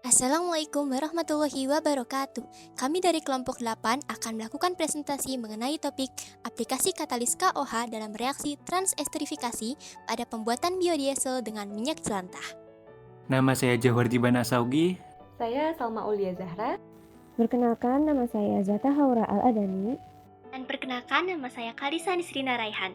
Assalamualaikum warahmatullahi wabarakatuh. Kami dari kelompok 8 akan melakukan presentasi mengenai topik aplikasi katalis KOH dalam reaksi transesterifikasi pada pembuatan biodiesel dengan minyak jelantah. Nama saya Jawhar Jiban Asaugi. Saya Salma Aulia Zahra. Perkenalkan, nama saya Zata Haura Al-Adani. Dan perkenalkan, nama saya Kalisa Nisrina Raihan.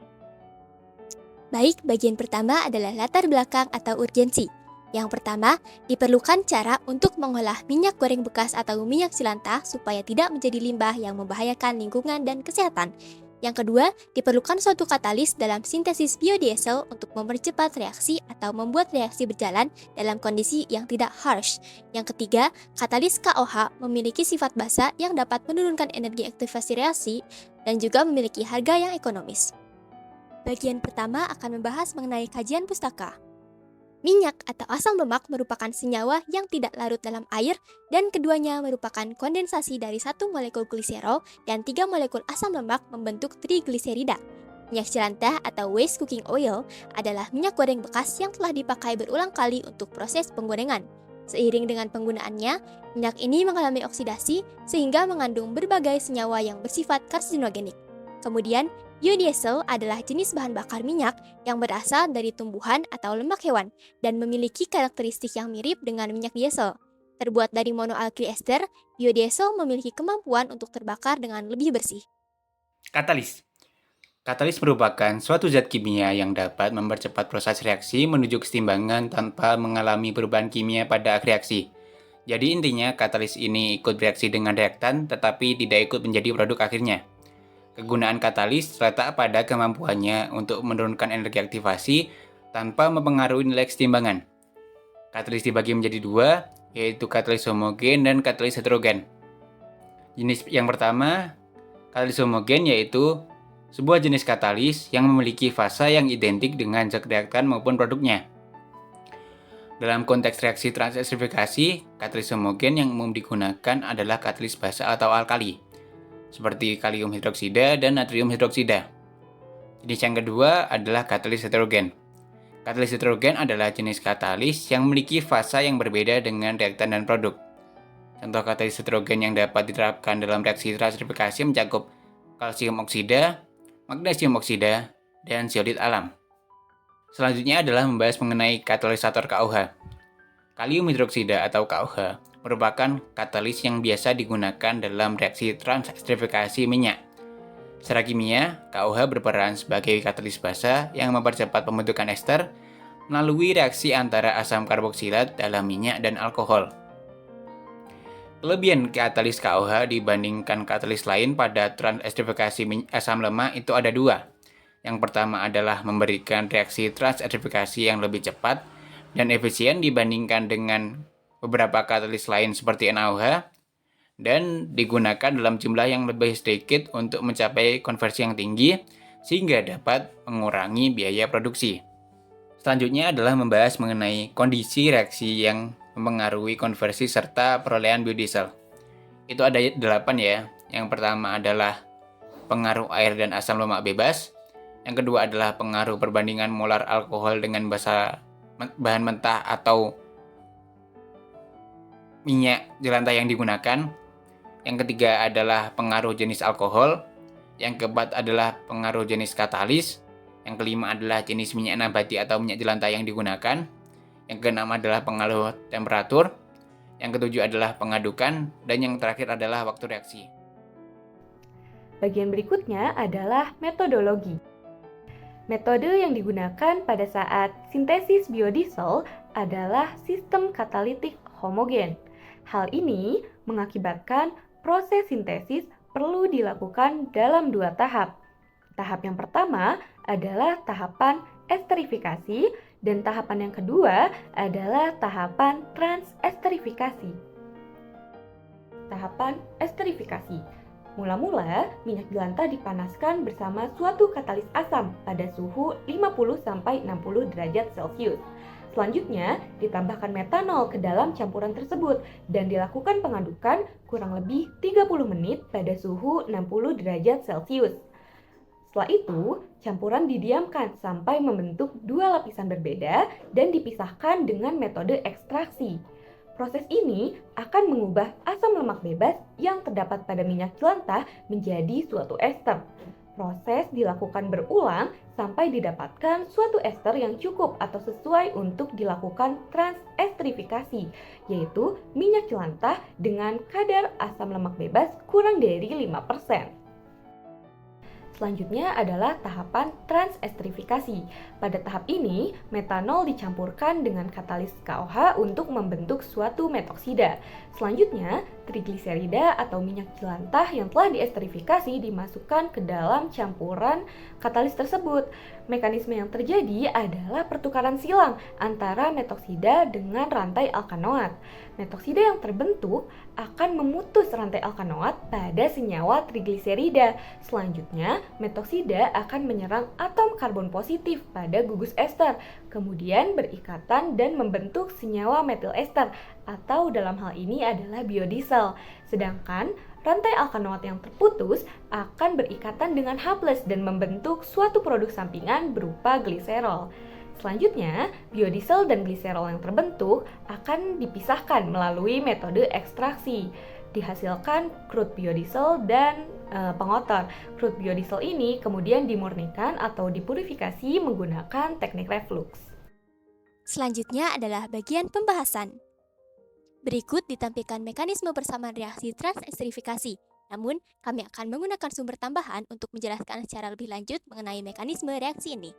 Baik, bagian pertama adalah latar belakang atau urgensi. Yang pertama, diperlukan cara untuk mengolah minyak goreng bekas atau minyak jelantah supaya tidak menjadi limbah yang membahayakan lingkungan dan kesehatan. Yang kedua, diperlukan suatu katalis dalam sintesis biodiesel untuk mempercepat reaksi atau membuat reaksi berjalan dalam kondisi yang tidak harsh. Yang ketiga, katalis KOH memiliki sifat basa yang dapat menurunkan energi aktivasi reaksi dan juga memiliki harga yang ekonomis. Bagian pertama akan membahas mengenai kajian pustaka. Minyak atau asam lemak merupakan senyawa yang tidak larut dalam air dan keduanya merupakan kondensasi dari satu molekul gliserol dan 3 molekul asam lemak membentuk trigliserida. Minyak jelantah atau waste cooking oil adalah minyak goreng bekas yang telah dipakai berulang kali untuk proses penggorengan. Seiring dengan penggunaannya, minyak ini mengalami oksidasi sehingga mengandung berbagai senyawa yang bersifat karsinogenik. Kemudian, biodiesel adalah jenis bahan bakar minyak yang berasal dari tumbuhan atau lemak hewan dan memiliki karakteristik yang mirip dengan minyak diesel. Terbuat dari monoalkyl ester, biodiesel memiliki kemampuan untuk terbakar dengan lebih bersih. Katalis. Katalis merupakan suatu zat kimia yang dapat mempercepat proses reaksi menuju keseimbangan tanpa mengalami perubahan kimia pada akhir reaksi. Jadi intinya katalis ini ikut bereaksi dengan reaktan tetapi tidak ikut menjadi produk akhirnya. Kegunaan katalis terletak pada kemampuannya untuk menurunkan energi aktivasi tanpa mempengaruhi nilai keseimbangan. Katalis dibagi menjadi dua, yaitu katalis homogen dan katalis heterogen. Jenis yang pertama, katalis homogen yaitu sebuah jenis katalis yang memiliki fasa yang identik dengan zat reaktan maupun produknya. Dalam konteks reaksi transesterifikasi, katalis homogen yang umum digunakan adalah katalis basa atau alkali, seperti kalium hidroksida dan natrium hidroksida. Jenis yang kedua adalah katalis heterogen. Katalis heterogen adalah jenis katalis yang memiliki fasa yang berbeda dengan reaktan dan produk. Contoh katalis heterogen yang dapat diterapkan dalam reaksi transesterifikasi mencakup kalsium oksida, magnesium oksida, dan zeolit alam. Selanjutnya adalah membahas mengenai katalisator KOH. Kalium hidroksida atau KOH merupakan katalis yang biasa digunakan dalam reaksi transesterifikasi minyak. Secara kimia, KOH berperan sebagai katalis basa yang mempercepat pembentukan ester melalui reaksi antara asam karboksilat dalam minyak dan alkohol. Kelebihan katalis KOH dibandingkan katalis lain pada transesterifikasi asam lemak itu ada dua. Yang pertama adalah memberikan reaksi transesterifikasi yang lebih cepat dan efisien dibandingkan dengan beberapa katalis lain seperti NaOH, dan digunakan dalam jumlah yang lebih sedikit untuk mencapai konversi yang tinggi sehingga dapat mengurangi biaya produksi. Selanjutnya adalah membahas mengenai kondisi reaksi yang mempengaruhi konversi serta perolehan biodiesel. Itu ada 8 ya. Yang pertama adalah pengaruh air dan asam lemak bebas. Yang kedua adalah pengaruh perbandingan molar alkohol dengan bahan mentah atau minyak jelantah yang digunakan. Yang ketiga adalah pengaruh jenis alkohol. Yang keempat adalah pengaruh jenis katalis. Yang kelima adalah jenis minyak nabati atau minyak jelantah yang digunakan. Yang keenam adalah pengaruh temperatur. Yang ketujuh adalah pengadukan. Dan yang terakhir adalah waktu reaksi. Bagian berikutnya adalah metodologi. Metode yang digunakan pada saat sintesis biodiesel adalah sistem katalitik homogen. Hal ini mengakibatkan proses sintesis perlu dilakukan dalam dua tahap. Tahap yang pertama adalah tahapan esterifikasi dan tahapan yang kedua adalah tahapan transesterifikasi. Tahapan esterifikasi. Mula-mula, minyak jelantah dipanaskan bersama suatu katalis asam pada suhu 50-60 derajat Celcius. Selanjutnya, ditambahkan metanol ke dalam campuran tersebut dan dilakukan pengadukan kurang lebih 30 menit pada suhu 60 derajat Celcius. Setelah itu, campuran didiamkan sampai membentuk dua lapisan berbeda dan dipisahkan dengan metode ekstraksi. Proses ini akan mengubah asam lemak bebas yang terdapat pada minyak jelantah menjadi suatu ester. Proses dilakukan berulang sampai didapatkan suatu ester yang cukup atau sesuai untuk dilakukan transestrifikasi, yaitu minyak jelantah dengan kadar asam lemak bebas kurang dari 5%. Selanjutnya adalah tahapan transestrifikasi. Pada tahap ini, metanol dicampurkan dengan katalis KOH untuk membentuk suatu metoksida. Selanjutnya, trigliserida atau minyak jelantah yang telah diesterifikasi dimasukkan ke dalam campuran katalis tersebut. Mekanisme yang terjadi adalah pertukaran silang antara metoksida dengan rantai alkanoat. Metoksida yang terbentuk akan memutus rantai alkanoat pada senyawa trigliserida. Selanjutnya, metoksida akan menyerang atom karbon positif pada gugus ester, kemudian berikatan dan membentuk senyawa metil ester, atau dalam hal ini adalah biodiesel. Sedangkan rantai alkanoat yang terputus akan berikatan dengan H+ dan membentuk suatu produk sampingan berupa gliserol. Selanjutnya, biodiesel dan gliserol yang terbentuk akan dipisahkan melalui metode ekstraksi. Dihasilkan crude biodiesel dan pengotor. Crude biodiesel ini kemudian dimurnikan atau dipurifikasi menggunakan teknik reflux. Selanjutnya adalah bagian pembahasan. Berikut ditampilkan mekanisme persamaan reaksi transestrifikasi. Namun, kami akan menggunakan sumber tambahan untuk menjelaskan secara lebih lanjut mengenai mekanisme reaksi ini.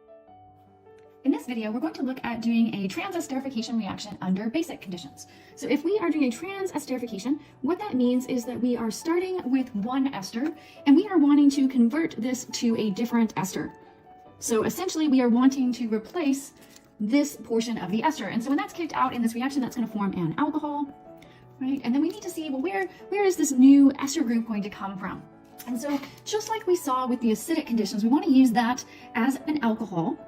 In this video, we're going to look at doing a trans-esterification reaction under basic conditions. So if we are doing a trans-esterification, what that means is that we are starting with one ester, and we are wanting to convert this to a different ester. So essentially, we are wanting to replace this portion of the ester. And so when that's kicked out in this reaction, that's going to form an alcohol, right? And then we need to see, well, where is this new ester group going to come from? And so just like we saw with the acidic conditions, we want to use that as an alcohol.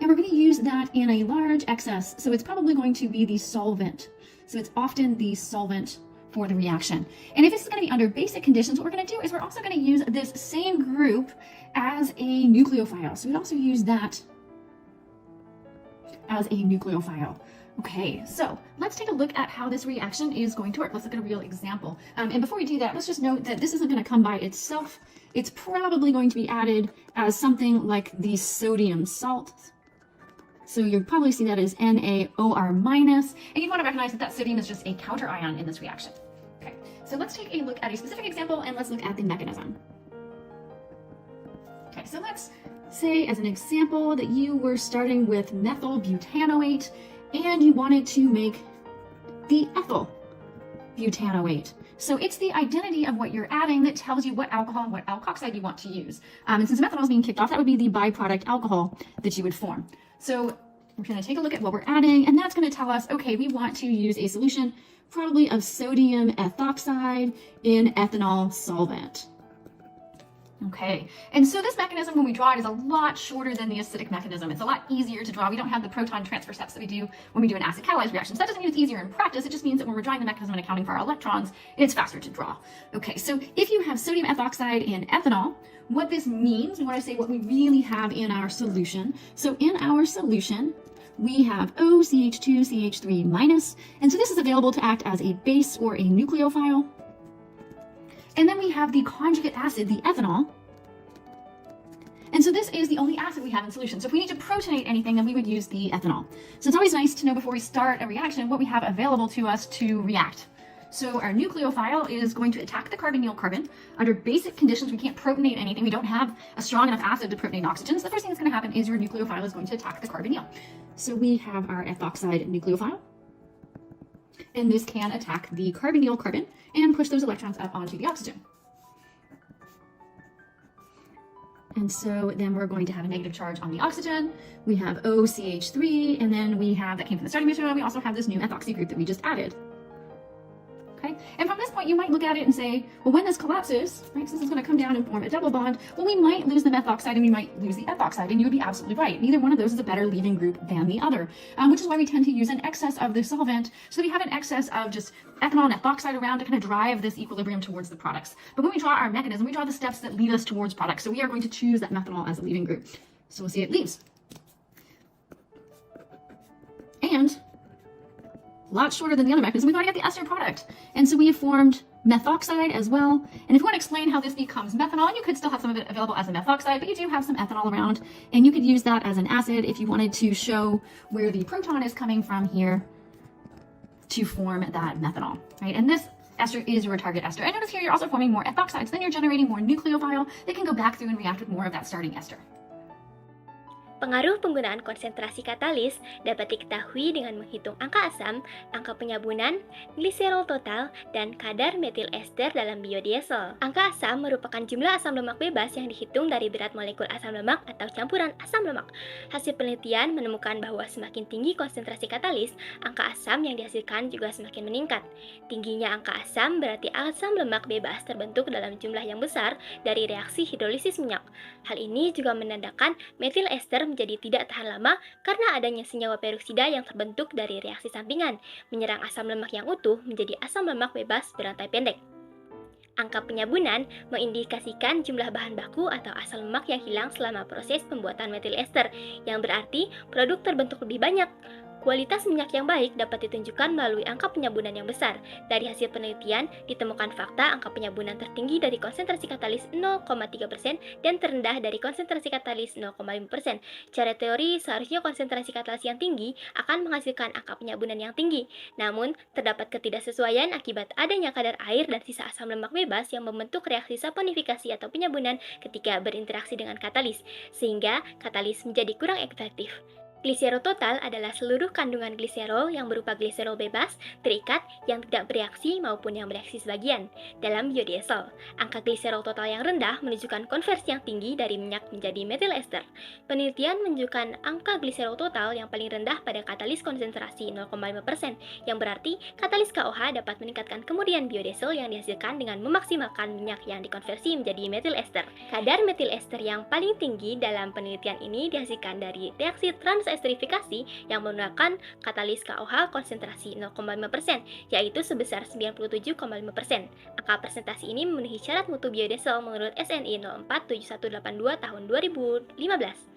And we're going to use that in a large excess, so it's probably going to be the solvent. So it's often the solvent for the reaction. And if this is going to be under basic conditions, what we're going to do is we're also going to use this same group as a nucleophile. So we'd also use that as a nucleophile. Okay, so let's take a look at how this reaction is going to work. Let's look at a real example. And before we do that, let's just note that this isn't going to come by itself. It's probably going to be added as something like the sodium salt. So you'll probably see that as NaOR-, and you want to recognize that that sodium is just a counter ion in this reaction. Okay, so let's take a look at a specific example and let's look at the mechanism. Okay, so let's say as an example that you were starting with methyl butanoate and you wanted to make the ethyl butanoate. So it's the identity of what you're adding that tells you what alcohol and what alkoxide you want to use. And since methanol is being kicked off, that would be the byproduct alcohol that you would form. So we're going to take a look at what we're adding, and that's going to tell us, okay, we want to use a solution probably of sodium ethoxide in ethanol solvent. Okay, and so this mechanism, when we draw it, is a lot shorter than the acidic mechanism. It's a lot easier to draw. We don't have the proton transfer steps that we do when we do an acid catalyzed reaction. So that doesn't mean it's easier in practice. It just means that when we're drawing the mechanism and accounting for our electrons, it's faster to draw. Okay, so if you have sodium ethoxide in ethanol, what this means, and what I say what we really have in our solution. So in our solution, we have OCH2CH3-, and so this is available to act as a base or a nucleophile. And then we have the conjugate acid, the ethanol. And so this is the only acid we have in solution. So if we need to protonate anything, then we would use the ethanol. So it's always nice to know before we start a reaction what we have available to us to react. So our nucleophile is going to attack the carbonyl carbon. Under basic conditions, we can't protonate anything. We don't have a strong enough acid to protonate oxygen. So the first thing that's going to happen is your nucleophile is going to attack the carbonyl. So we have our ethoxide nucleophile. And this can attack the carbonyl carbon and push those electrons up onto the oxygen. And so then we're going to have a negative charge on the oxygen. We have OCH3, and then we have, that came from the starting material, we also have this new ethoxy group that we just added. Okay, and from this point you might look at it and say, well, when this collapses, right, so this is going to come down and form a double bond, well, we might lose the methoxide and we might lose the ethoxide, and you would be absolutely right. Neither one of those is a better leaving group than the other, which is why we tend to use an excess of the solvent, so that we have an excess of just ethanol and ethoxide around to kind of drive this equilibrium towards the products. But when we draw our mechanism, we draw the steps that lead us towards products, so we are going to choose that methanol as a leaving group. So we'll see it leaves. And lot shorter than the other mechanism, we've already got the ester product. And so we have formed methoxide as well. And if you want to explain how this becomes methanol, you could still have some of it available as a methoxide, but you do have some ethanol around, and you could use that as an acid if you wanted to show where the proton is coming from here to form that methanol, right? And this ester is your target ester. And notice here you're also forming more ethoxides, then you're generating more nucleophile that can go back through and react with more of that starting ester. Pengaruh penggunaan konsentrasi katalis dapat diketahui dengan menghitung angka asam, angka penyabunan, gliserol total, dan kadar metil ester dalam biodiesel. Angka asam merupakan jumlah asam lemak bebas yang dihitung dari berat molekul asam lemak atau campuran asam lemak. Hasil penelitian menemukan bahwa semakin tinggi konsentrasi katalis, angka asam yang dihasilkan juga semakin meningkat. Tingginya angka asam berarti asam lemak bebas terbentuk dalam jumlah yang besar dari reaksi hidrolisis minyak. Hal ini juga menandakan metil ester menjadi tidak tahan lama karena adanya senyawa peroksida yang terbentuk dari reaksi sampingan, menyerang asam lemak yang utuh menjadi asam lemak bebas berantai pendek. Angka penyabunan mengindikasikan jumlah bahan baku atau asam lemak yang hilang selama proses pembuatan metil ester, yang berarti produk terbentuk lebih banyak. Kualitas minyak yang baik dapat ditunjukkan melalui angka penyabunan yang besar. Dari hasil penelitian, ditemukan fakta angka penyabunan tertinggi dari konsentrasi katalis 0,3% dan terendah dari konsentrasi katalis 0,5%. Secara teori, seharusnya konsentrasi katalis yang tinggi akan menghasilkan angka penyabunan yang tinggi. Namun, terdapat ketidaksesuaian akibat adanya kadar air dan sisa asam lemak bebas yang membentuk reaksi saponifikasi atau penyabunan ketika berinteraksi dengan katalis, sehingga katalis menjadi kurang efektif. Gliserol total adalah seluruh kandungan gliserol yang berupa gliserol bebas, terikat, yang tidak bereaksi maupun yang bereaksi sebagian. Dalam biodiesel, angka gliserol total yang rendah menunjukkan konversi yang tinggi dari minyak menjadi metil ester. Penelitian menunjukkan angka gliserol total yang paling rendah pada katalis konsentrasi 0,5%, yang berarti katalis KOH dapat meningkatkan kemurnian biodiesel yang dihasilkan dengan memaksimalkan minyak yang dikonversi menjadi metil ester. Kadar metil ester yang paling tinggi dalam penelitian ini dihasilkan dari reaksi transesterifikasi yang menggunakan katalis KOH konsentrasi 0,5%, yaitu sebesar 97,5%. Angka presentasi ini memenuhi syarat mutu biodiesel menurut SNI 047182 tahun 2015.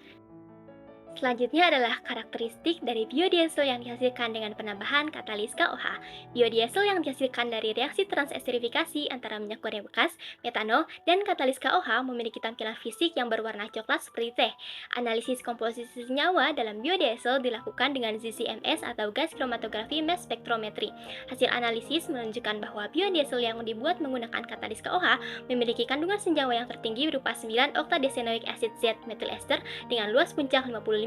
Selanjutnya adalah karakteristik dari biodiesel yang dihasilkan dengan penambahan katalis KOH. Biodiesel yang dihasilkan dari reaksi transesterifikasi antara minyak goreng bekas, metanol, dan katalis KOH memiliki tampilan fisik yang berwarna coklat seperti teh. Analisis komposisi senyawa dalam biodiesel dilakukan dengan GCMS atau gas chromatography mass spectrometry. Hasil analisis menunjukkan bahwa biodiesel yang dibuat menggunakan katalis KOH memiliki kandungan senyawa yang tertinggi berupa 9 oktadecanoic acid Z metil ester dengan luas puncak 55,8%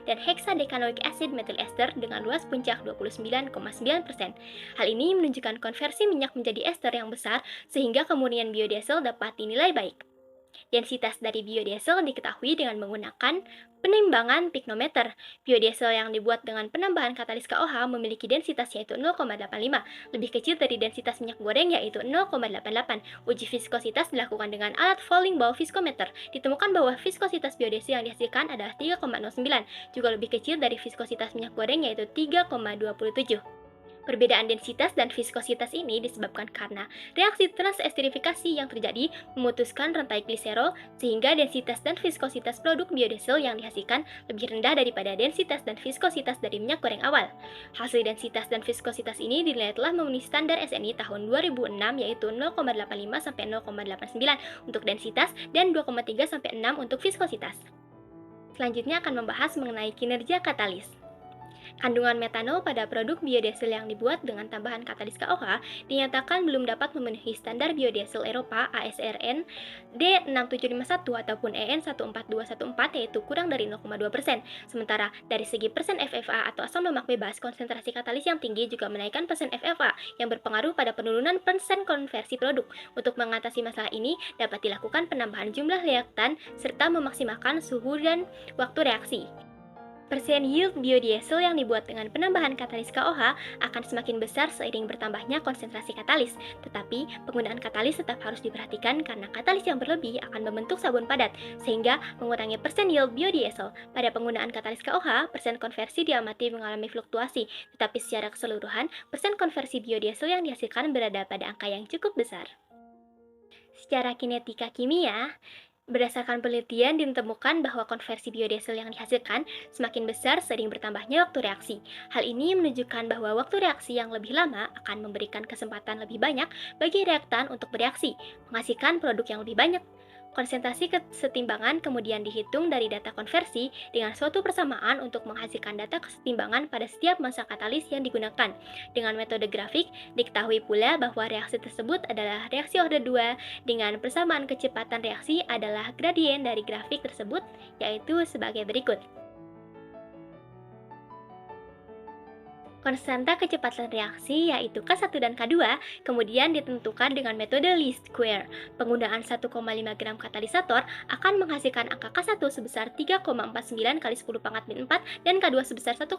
dan hexadecanoic acid metil ester dengan luas puncak 29,9%. Hal ini menunjukkan konversi minyak menjadi ester yang besar sehingga kemurnian biodiesel dapat dinilai baik. Densitas dari biodiesel diketahui dengan menggunakan penimbangan piknometer. Biodiesel yang dibuat dengan penambahan katalis KOH memiliki densitas yaitu 0,85, lebih kecil dari densitas minyak goreng yaitu 0,88. Uji viskositas dilakukan dengan alat falling bowl viskometer. Ditemukan bahwa viskositas biodiesel yang dihasilkan adalah 3,09, juga lebih kecil dari viskositas minyak goreng yaitu 3,27. Perbedaan densitas dan viskositas ini disebabkan karena reaksi transesterifikasi yang terjadi memutuskan rantai gliserol sehingga densitas dan viskositas produk biodiesel yang dihasilkan lebih rendah daripada densitas dan viskositas dari minyak goreng awal. Hasil densitas dan viskositas ini dinilai telah memenuhi standar SNI tahun 2006 yaitu 0,85 sampai 0,89 untuk densitas dan 2,3 sampai 6 untuk viskositas. Selanjutnya akan membahas mengenai kinerja katalis. Kandungan metanol pada produk biodiesel yang dibuat dengan tambahan katalis KOH dinyatakan belum dapat memenuhi standar biodiesel Eropa ASRN D6751 ataupun EN 14214 yaitu kurang dari 0,2%. Sementara dari segi persen FFA atau asam lemak bebas, konsentrasi katalis yang tinggi juga menaikkan persen FFA yang berpengaruh pada penurunan persen konversi produk. Untuk mengatasi masalah ini dapat dilakukan penambahan jumlah reaktan serta memaksimalkan suhu dan waktu reaksi. Persen yield biodiesel yang dibuat dengan penambahan katalis KOH akan semakin besar seiring bertambahnya konsentrasi katalis. Tetapi, penggunaan katalis tetap harus diperhatikan karena katalis yang berlebih akan membentuk sabun padat, sehingga mengurangi persen yield biodiesel. Pada penggunaan katalis KOH, persen konversi diamati mengalami fluktuasi, tetapi secara keseluruhan, persen konversi biodiesel yang dihasilkan berada pada angka yang cukup besar. Secara kinetika kimia, Berdasarkan penelitian ditemukan bahwa konversi biodiesel yang dihasilkan semakin besar seiring bertambahnya waktu reaksi. Hal ini menunjukkan bahwa waktu reaksi yang lebih lama akan memberikan kesempatan lebih banyak bagi reaktan untuk bereaksi, menghasilkan produk yang lebih banyak. Konsentrasi kesetimbangan kemudian dihitung dari data konversi dengan suatu persamaan untuk menghasilkan data kesetimbangan pada setiap masa katalis yang digunakan. Dengan metode grafik, diketahui pula bahwa reaksi tersebut adalah reaksi order 2 dengan persamaan kecepatan reaksi adalah gradien dari grafik tersebut, yaitu sebagai berikut. Konstanta kecepatan reaksi yaitu K1 dan K2 kemudian ditentukan dengan metode least square. Penggunaan 1,5 gram katalisator akan menghasilkan angka K1 sebesar 3,49 kali 10 pangkat min 4 dan K2 sebesar 1,89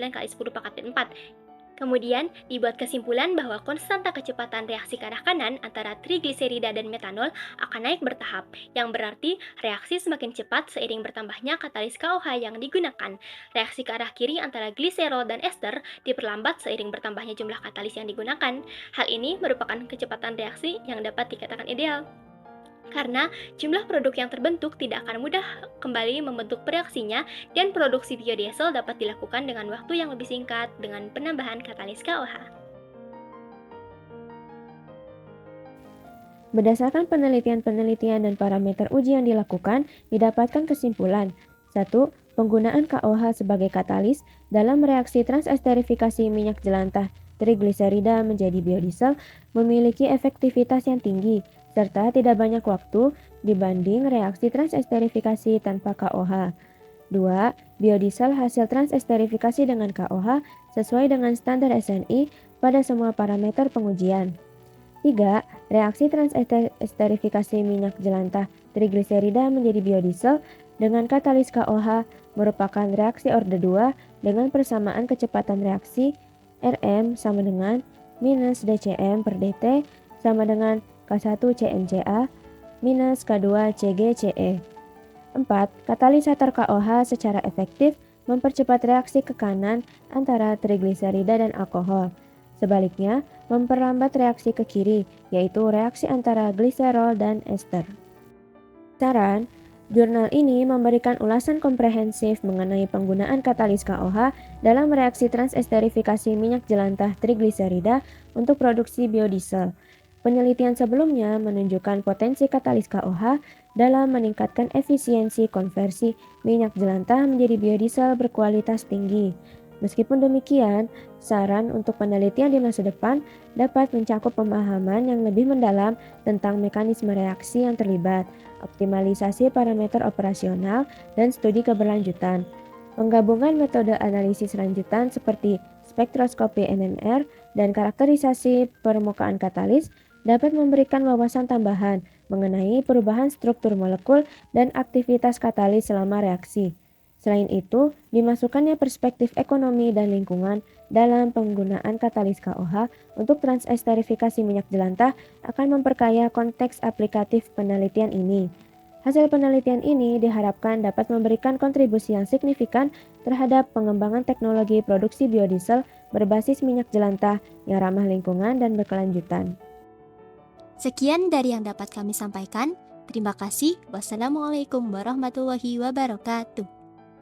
kali 10 pangkat min 4. Kemudian, dibuat kesimpulan bahwa konstanta kecepatan reaksi ke arah kanan antara trigliserida dan metanol akan naik bertahap, yang berarti reaksi semakin cepat seiring bertambahnya katalis KOH yang digunakan. Reaksi ke arah kiri antara gliserol dan ester diperlambat seiring bertambahnya jumlah katalis yang digunakan. Hal ini merupakan kecepatan reaksi yang dapat dikatakan ideal, karena jumlah produk yang terbentuk tidak akan mudah kembali membentuk reaksinya dan produksi biodiesel dapat dilakukan dengan waktu yang lebih singkat dengan penambahan katalis KOH. Berdasarkan penelitian-penelitian dan parameter uji yang dilakukan, didapatkan kesimpulan. 1. Penggunaan KOH sebagai katalis dalam reaksi transesterifikasi minyak jelantah trigliserida menjadi biodiesel memiliki efektivitas yang tinggi, serta tidak banyak waktu dibanding reaksi transesterifikasi tanpa KOH. 2. Biodiesel hasil transesterifikasi dengan KOH sesuai dengan standar SNI pada semua parameter pengujian. 3. Reaksi transesterifikasi minyak jelantah trigliserida menjadi biodiesel dengan katalis KOH merupakan reaksi orde 2 dengan persamaan kecepatan reaksi Rm sama dengan minus dCm per dt sama dengan K1 CmCa minus K2 CgCe. 4. Katalisator KOH secara efektif mempercepat reaksi ke kanan antara trigliserida dan alkohol. Sebaliknya, memperlambat reaksi ke kiri, yaitu reaksi antara gliserol dan ester. Saran, jurnal ini memberikan ulasan komprehensif mengenai penggunaan katalis KOH dalam reaksi transesterifikasi minyak jelantah trigliserida untuk produksi biodiesel. Penelitian sebelumnya menunjukkan potensi katalis KOH dalam meningkatkan efisiensi konversi minyak jelantah menjadi biodiesel berkualitas tinggi. Meskipun demikian, saran untuk penelitian di masa depan dapat mencakup pemahaman yang lebih mendalam tentang mekanisme reaksi yang terlibat, optimalisasi parameter operasional, dan studi keberlanjutan. Penggabungan metode analisis lanjutan seperti spektroskopi NMR dan karakterisasi permukaan katalis dapat memberikan wawasan tambahan mengenai perubahan struktur molekul dan aktivitas katalis selama reaksi. Selain itu, dimasukkannya perspektif ekonomi dan lingkungan dalam penggunaan katalis KOH untuk transesterifikasi minyak jelantah akan memperkaya konteks aplikatif penelitian ini. Hasil penelitian ini diharapkan dapat memberikan kontribusi yang signifikan terhadap pengembangan teknologi produksi biodiesel berbasis minyak jelantah yang ramah lingkungan dan berkelanjutan. Sekian dari yang dapat kami sampaikan. Terima kasih. Wassalamualaikum warahmatullahi wabarakatuh.